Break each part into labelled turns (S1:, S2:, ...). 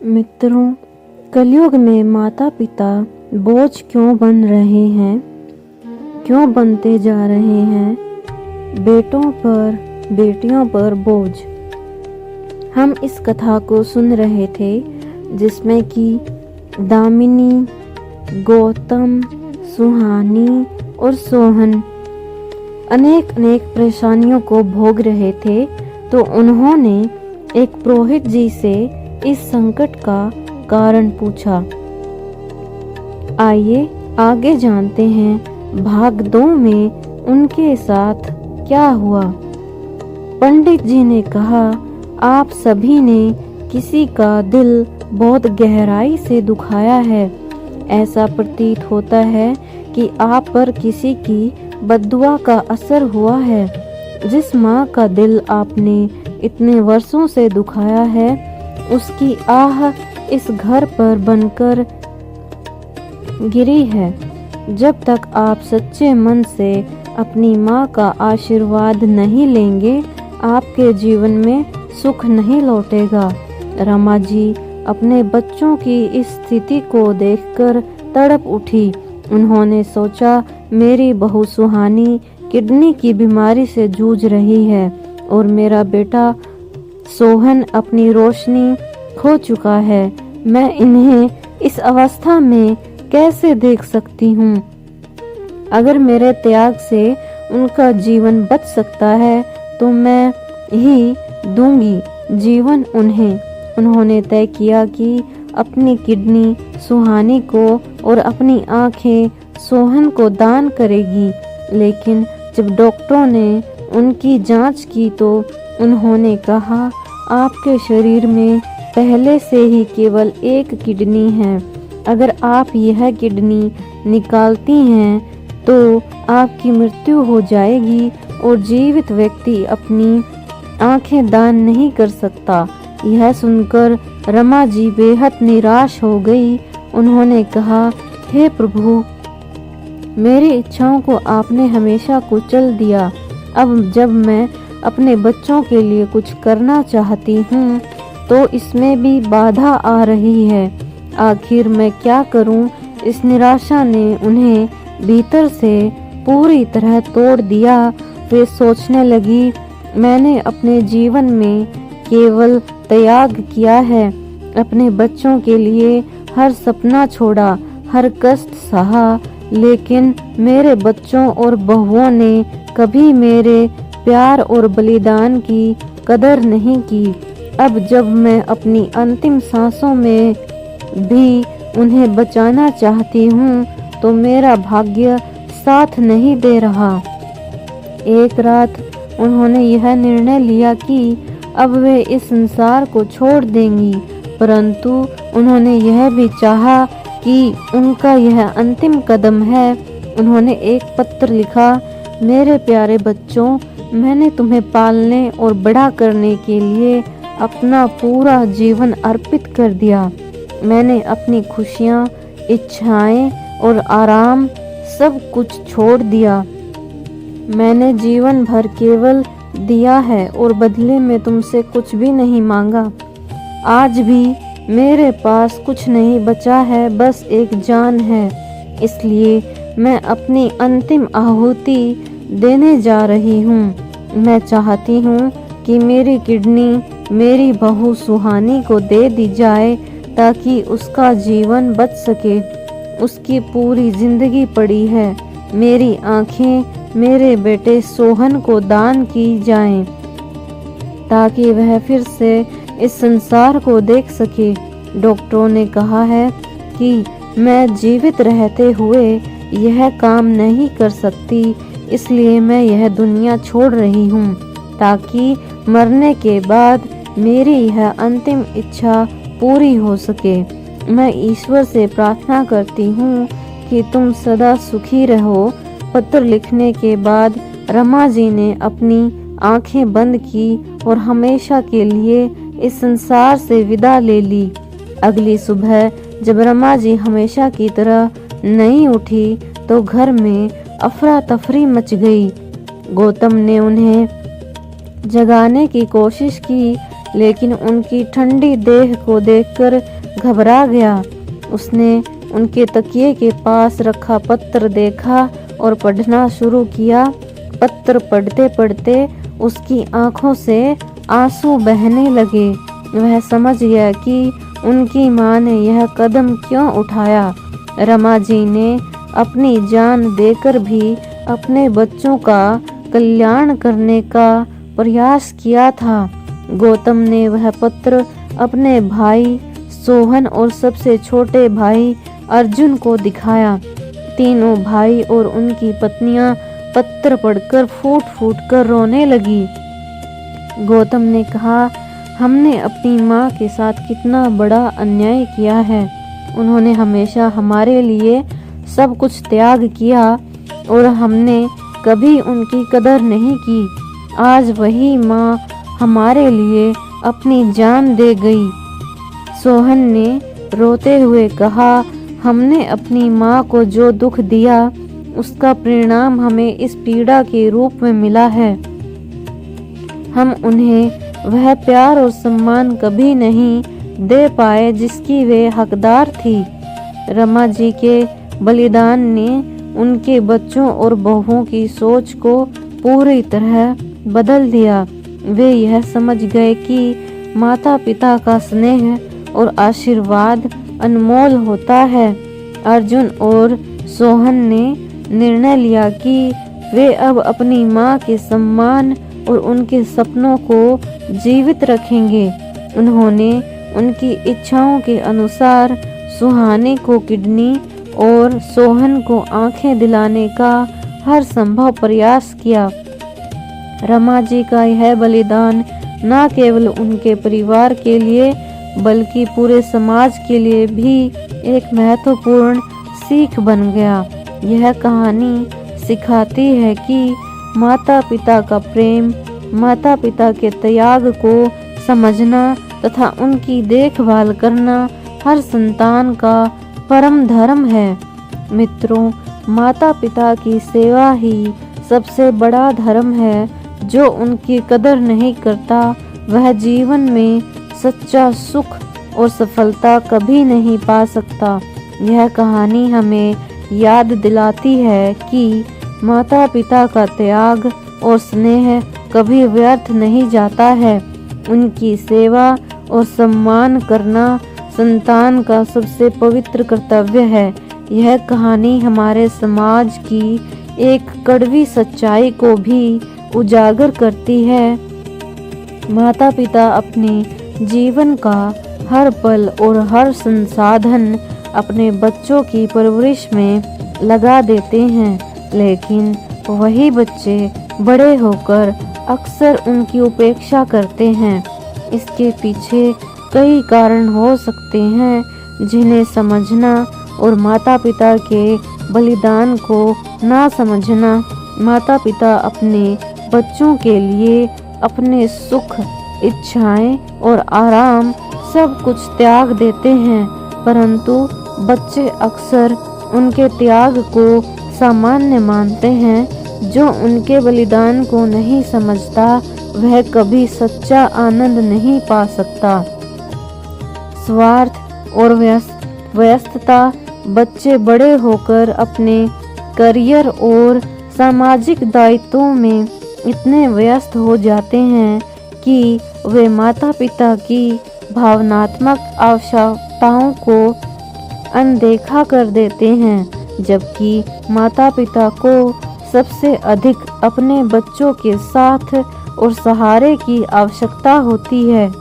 S1: मित्रों, कलयुग में माता पिता बोझ क्यों बन रहे हैं, क्यों बनते जा रहे हैं, बेटों पर बेटियों पर बोझ। हम इस कथा को सुन रहे थे जिसमें कि दामिनी, गौतम, सुहानी और सोहन अनेक परेशानियों को भोग रहे थे। तो उन्होंने एक पुरोहित जी से इस संकट का कारण पूछा। आइए आगे जानते हैं भाग 2 में उनके साथ क्या हुआ। पंडित जी ने कहा, आप सभी ने किसी का दिल बहुत गहराई से दुखाया है। ऐसा प्रतीत होता है कि आप पर किसी की बद्दुआ का असर हुआ है। जिस माँ का दिल आपने इतने वर्षों से दुखाया है, उसकी आह इस घर पर बनकर गिरी है। जब तक आप सच्चे मन से अपनी माँ का आशीर्वाद नहीं लेंगे, आपके जीवन में सुख नहीं लौटेगा। रमा जी अपने बच्चों की इस स्थिति को देखकर तड़प उठी। उन्होंने सोचा, मेरी बहू सुहानी किडनी की बीमारी से जूझ रही है और मेरा बेटा सोहन अपनी रोशनी खो चुका है। मैं इन्हें इस अवस्था में कैसे देख सकती हूँ। अगर मेरे त्याग से उनका जीवन बच सकता है तो मैं ही दूंगी जीवन उन्हें। उन्होंने तय किया कि अपनी किडनी सुहानी को और अपनी आंखें सोहन को दान करेगी। लेकिन जब डॉक्टरों ने उनकी जांच की तो उन्होंने कहा, आपके शरीर में पहले से ही केवल एक किडनी है। अगर आप यह किडनी निकालती हैं तो आपकी मृत्यु हो जाएगी और जीवित व्यक्ति अपनी आंखें दान नहीं कर सकता। यह सुनकर रमा जी बेहद निराश हो गई। उन्होंने कहा, हे प्रभु, मेरी इच्छाओं को आपने हमेशा कुचल दिया। अब जब मैं अपने बच्चों के लिए कुछ करना चाहती हूँ तो इसमें भी बाधा आ रही है। आखिर मैं क्या करूँ। इस निराशा ने उन्हें भीतर से पूरी तरह तोड़ दिया। वे सोचने लगी, मैंने अपने जीवन में केवल त्याग किया है। अपने बच्चों के लिए हर सपना छोड़ा, हर कष्ट सहा, लेकिन मेरे बच्चों और बहुओं ने कभी मेरे प्यार और बलिदान की कदर नहीं की। अब जब मैं अपनी अंतिम सांसों में भी उन्हें बचाना चाहती हूँ तो मेरा भाग्य साथ नहीं दे रहा। एक रात उन्होंने यह निर्णय लिया कि अब वे इस संसार को छोड़ देंगी, परंतु उन्होंने यह भी चाहा कि उनका यह अंतिम कदम है। उन्होंने एक पत्र लिखा, मेरे प्यारे बच्चों, मैंने तुम्हें पालने और बड़ा करने के लिए अपना पूरा जीवन अर्पित कर दिया। मैंने अपनी खुशियाँ, इच्छाएं और आराम सब कुछ छोड़ दिया। मैंने जीवन भर केवल दिया है और बदले में तुमसे कुछ भी नहीं मांगा। आज भी मेरे पास कुछ नहीं बचा है, बस एक जान है। इसलिए मैं अपनी अंतिम आहुति देने जा रही हूँ। मैं चाहती हूँ कि मेरी किडनी मेरी बहू सुहानी को दे दी जाए ताकि उसका जीवन बच सके। उसकी पूरी जिंदगी पड़ी है। मेरी आंखें मेरे बेटे सोहन को दान की जाएं ताकि वह फिर से इस संसार को देख सके। डॉक्टरों ने कहा है कि मैं जीवित रहते हुए यह काम नहीं कर सकती, इसलिए मैं यह दुनिया छोड़ रही हूँ ताकि मरने के बाद मेरी यह अंतिम इच्छा पूरी हो सके। मैं ईश्वर से प्रार्थना करती हूँ कि तुम सदा सुखी रहो। पत्र लिखने के बाद रमा जी ने अपनी आंखें बंद की और हमेशा के लिए इस संसार से विदा ले ली। अगली सुबह जब रमा जी हमेशा की तरह नहीं उठी तो घर में अफरा तफरी मच गई। गौतम ने उन्हें जगाने की कोशिश की, लेकिन उनकी ठंडी देह को देखकर घबरा गया। उसने उनके तकिए के पास रखा पत्र देखा और पढ़ना शुरू किया। पत्र पढ़ते पढ़ते उसकी आंखों से आंसू बहने लगे। वह समझ गया कि उनकी माँ ने यह कदम क्यों उठाया। रमा जी ने अपनी जान देकर भी अपने बच्चों का कल्याण करने का प्रयास किया था। गौतम ने वह पत्र अपने भाई सोहन और सबसे छोटे भाई अर्जुन को दिखाया। तीनों भाई और उनकी पत्नियां पत्र पढ़कर फूट फूट कर रोने लगी। गौतम ने कहा, हमने अपनी माँ के साथ कितना बड़ा अन्याय किया है। उन्होंने हमेशा हमारे लिए सब कुछ त्याग किया और हमने कभी उनकी कदर नहीं की। आज वही माँ हमारे लिए अपनी जान दे गई। सोहन ने रोते हुए कहा, हमने अपनी माँ को जो दुख दिया उसका परिणाम हमें इस पीड़ा के रूप में मिला है। हम उन्हें वह प्यार और सम्मान कभी नहीं दे पाए जिसकी वे हकदार थी। रमा जी के बलिदान ने उनके बच्चों और बहुओं की सोच को पूरी तरह बदल दिया। वे यह समझ गए कि माता पिता का स्नेह और आशीर्वाद अनमोल होता है। अर्जुन और सोहन ने निर्णय लिया कि वे अब अपनी माँ के सम्मान और उनके सपनों को जीवित रखेंगे। उन्होंने उनकी इच्छाओं के अनुसार सुहानी को किडनी और सोहन को आंखें दिलाने का हर संभव प्रयास किया। रमा जी का यह बलिदान न केवल उनके परिवार के लिए बल्कि पूरे समाज के लिए भी एक महत्वपूर्ण सीख बन गया। यह कहानी सिखाती है कि माता पिता का प्रेम, माता पिता के त्याग को समझना तथा उनकी देखभाल करना हर संतान का परम धर्म है। मित्रों, माता पिता की सेवा ही सबसे बड़ा धर्म है। जो उनकी कदर नहीं करता वह जीवन में सच्चा सुख और सफलता कभी नहीं पा सकता। यह कहानी हमें याद दिलाती है कि माता पिता का त्याग और स्नेह कभी व्यर्थ नहीं जाता है। उनकी सेवा और सम्मान करना संतान का सबसे पवित्र कर्तव्य है। यह कहानी हमारे समाज की एक कड़वी सच्चाई को भी उजागर करती है। माता पिता अपने जीवन का हर पल और हर संसाधन अपने बच्चों की परवरिश में लगा देते हैं, लेकिन वही बच्चे बड़े होकर अक्सर उनकी उपेक्षा करते हैं। इसके पीछे कई कारण हो सकते हैं जिन्हें समझना और माता पिता के बलिदान को ना समझना। माता पिता अपने बच्चों के लिए अपने सुख, इच्छाएं और आराम सब कुछ त्याग देते हैं, परंतु बच्चे अक्सर उनके त्याग को सामान्य मानते हैं। जो उनके बलिदान को नहीं समझता वह कभी सच्चा आनंद नहीं पा सकता। स्वार्थ और व्यस्तता बच्चे बड़े होकर अपने करियर और सामाजिक दायित्वों में इतने व्यस्त हो जाते हैं कि वे माता पिता की भावनात्मक आवश्यकताओं को अनदेखा कर देते हैं, जबकि माता पिता को सबसे अधिक अपने बच्चों के साथ और सहारे की आवश्यकता होती है,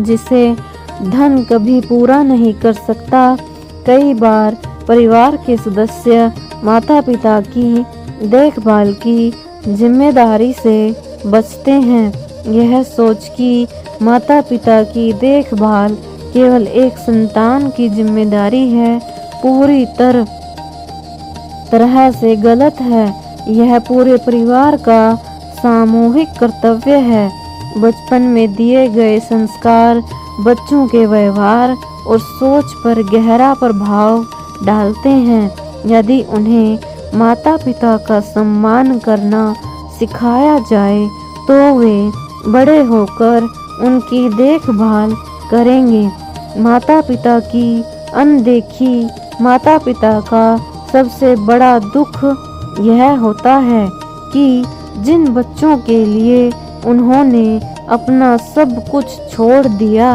S1: जिसे धन कभी पूरा नहीं कर सकता। कई बार परिवार के सदस्य माता पिता की देखभाल की जिम्मेदारी से बचते हैं, यह सोच कि माता पिता की देखभाल केवल एक संतान की जिम्मेदारी है, पूरी तरह से गलत है। यह पूरे परिवार का सामूहिक कर्तव्य है। बचपन में दिए गए संस्कार बच्चों के व्यवहार और सोच पर गहरा प्रभाव डालते हैं। यदि उन्हें माता पिता का सम्मान करना सिखाया जाए तो वे बड़े होकर उनकी देखभाल करेंगे। माता पिता की अनदेखी माता पिता का सबसे बड़ा दुख यह होता है कि जिन बच्चों के लिए उन्होंने अपना सब कुछ छोड़ दिया,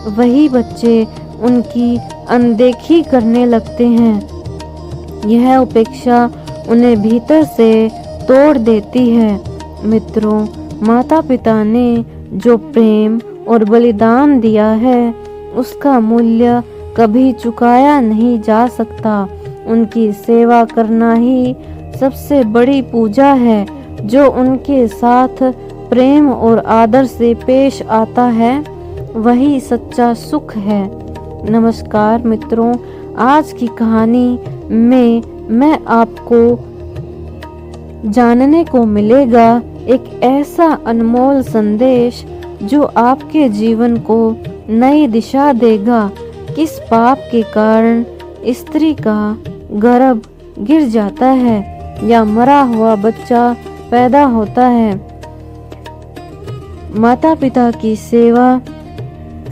S1: वही बच्चे उनकी अनदेखी करने लगते हैं। यह उपेक्षा उन्हें भीतर से तोड़ देती है। मित्रों, माता पिता ने जो प्रेम और बलिदान दिया है, उसका मूल्य कभी चुकाया नहीं जा सकता। उनकी सेवा करना ही सबसे बड़ी पूजा है। जो उनके साथ प्रेम और आदर से पेश आता है, वही सच्चा सुख है। नमस्कार मित्रों, आज की कहानी में मैं आपको जानने को मिलेगा एक ऐसा अनमोल संदेश जो आपके जीवन को नई दिशा देगा। किस पाप के कारण स्त्री का गर्भ गिर जाता है या मरा हुआ बच्चा पैदा होता है। माता पिता की सेवा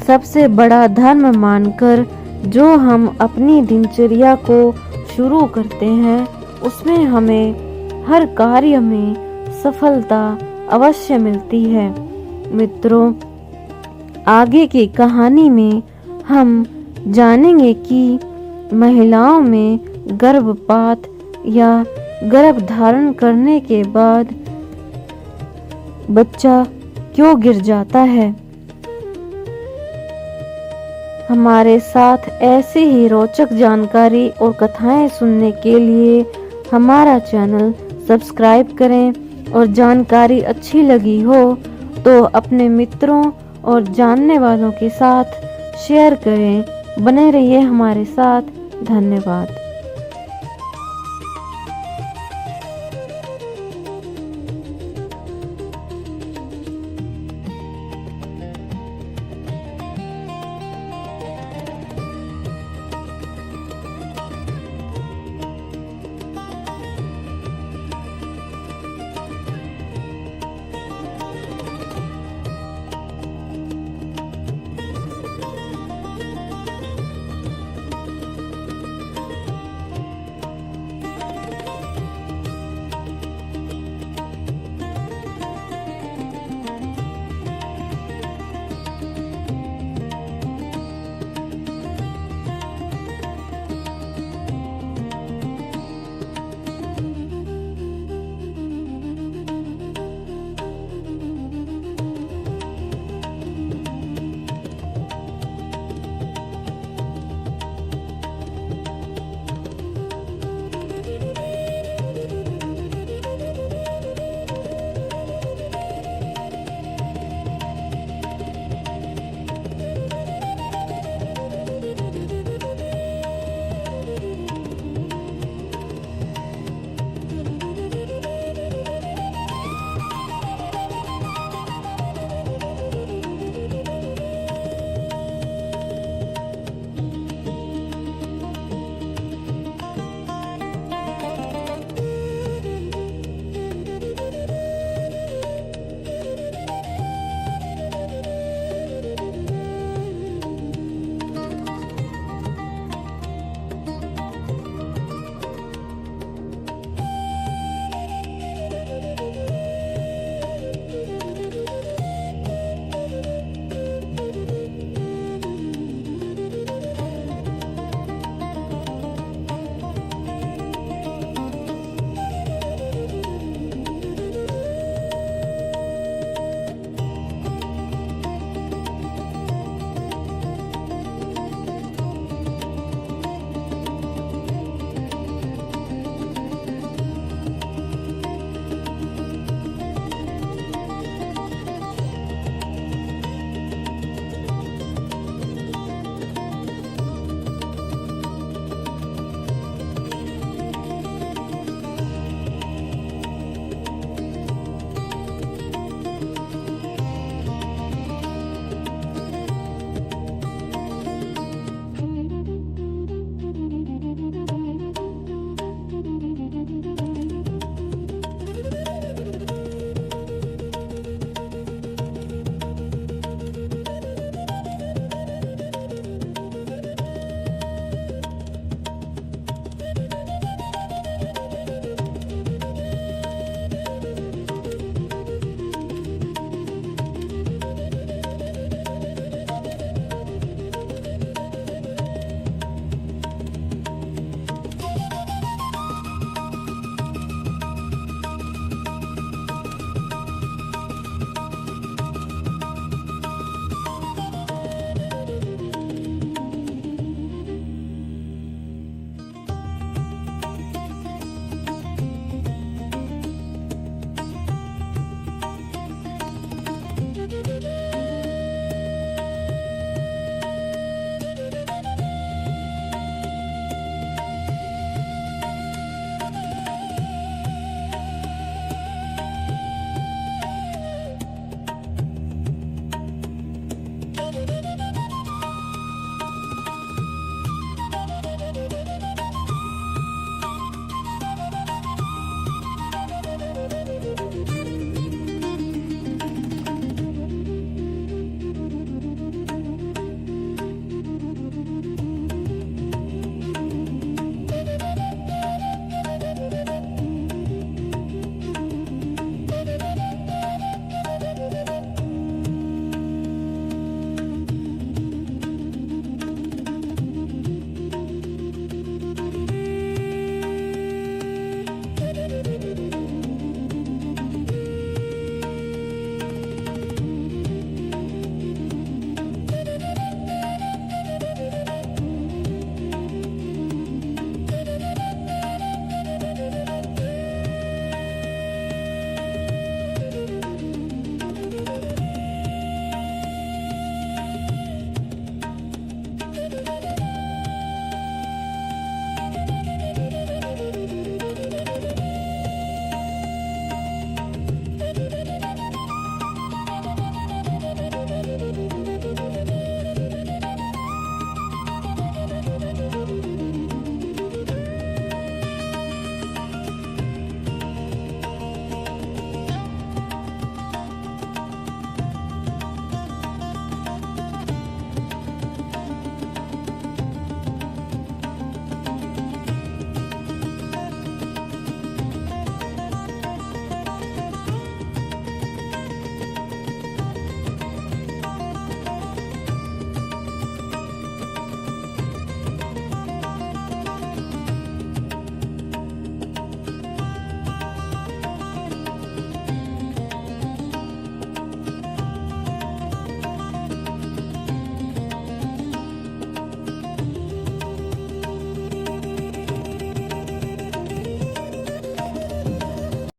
S1: सबसे बड़ा धर्म मानकर जो हम अपनी दिनचर्या को शुरू करते हैं, उसमें हमें हर कार्य में सफलता अवश्य मिलती है। मित्रों, आगे की कहानी में हम जानेंगे कि महिलाओं में गर्भपात या गर्भ धारण करने के बाद बच्चा क्यों गिर जाता है। हमारे साथ ऐसी ही रोचक जानकारी और कथाएं सुनने के लिए हमारा चैनल सब्सक्राइब करें, और जानकारी अच्छी लगी हो तो अपने मित्रों और जानने वालों के साथ शेयर करें। बने रहिए हमारे साथ। धन्यवाद।